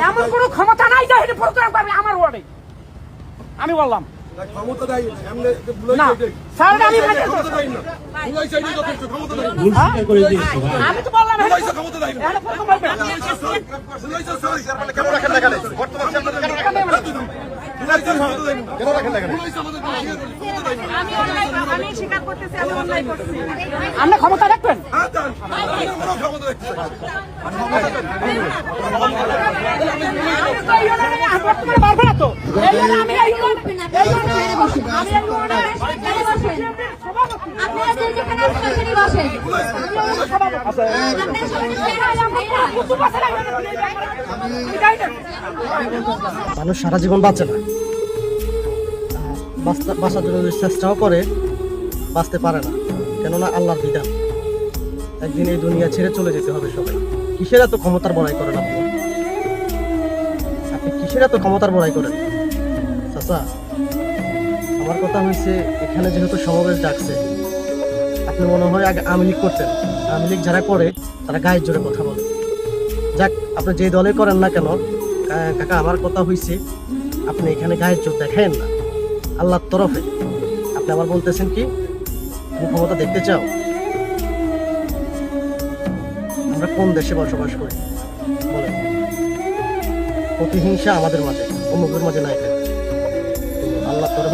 এমন কোনো ক্ষমতা নাই যে এটা প্রোগ্রাম করবে আমার ওয়ার্ডে। আমি বললাম ক্ষমতা দেয় এমনি না স্যার আমি ভুল স্বীকার করে দিয়েছি ভাই। আমি তো বললাম এটা ক্ষমতা দেয় এটা প্রোগ্রাম করবে না। কেন রাখেন না এখানে? বর্তমান চেয়ারম্যান কেন রাখেন না? কেন রাখেন না এখানে? আমি স্বীকার করতেছি আমি অন্যায় করছি। আপনি ক্ষমতা রাখবেন বর্তমানে পারবে না তো এই জন্য আমি এই আপনারা যে যেখানে আছেন সেখানেই বসেন। মানুষ সারা জীবন বাঁচে না, বাঁচার জন্য যদি চেষ্টাও করে বাঁচতে পারে না, কেননা আল্লাহর বিধান। একদিন এই দুনিয়া ছেড়ে চলে যেতে হবে সবাই। কিসের এত ক্ষমতার বড়াই করেন আপনি? আপনি কিসের এত ক্ষমতার বড়াই করেন? চাচা, আমার কথা হয়েছে এখানে যেহেতু সমাবেশ ডাকছে, আপনি মনে হয় আগে আওয়ামী লীগ করতেন। আওয়ামী লীগ যারা করে তারা গায়ের জোরে কথা বলে। যাক, আপনি যে দলে করেন না কেন কাকা, আমার কথা হয়েছে আপনি এখানে গায়ের জোর দেখায়েন না আল্লাহর তরফে। আপনি আবার বলতেছেন কি তুমি ক্ষমতা দেখতে চাও? আমরা কোন দেশে বসবাস করি বলেন? প্রতিহিংসা আমাদের মাঝে, অন্যদের মাঝে নাই। আল্লাহর তরফে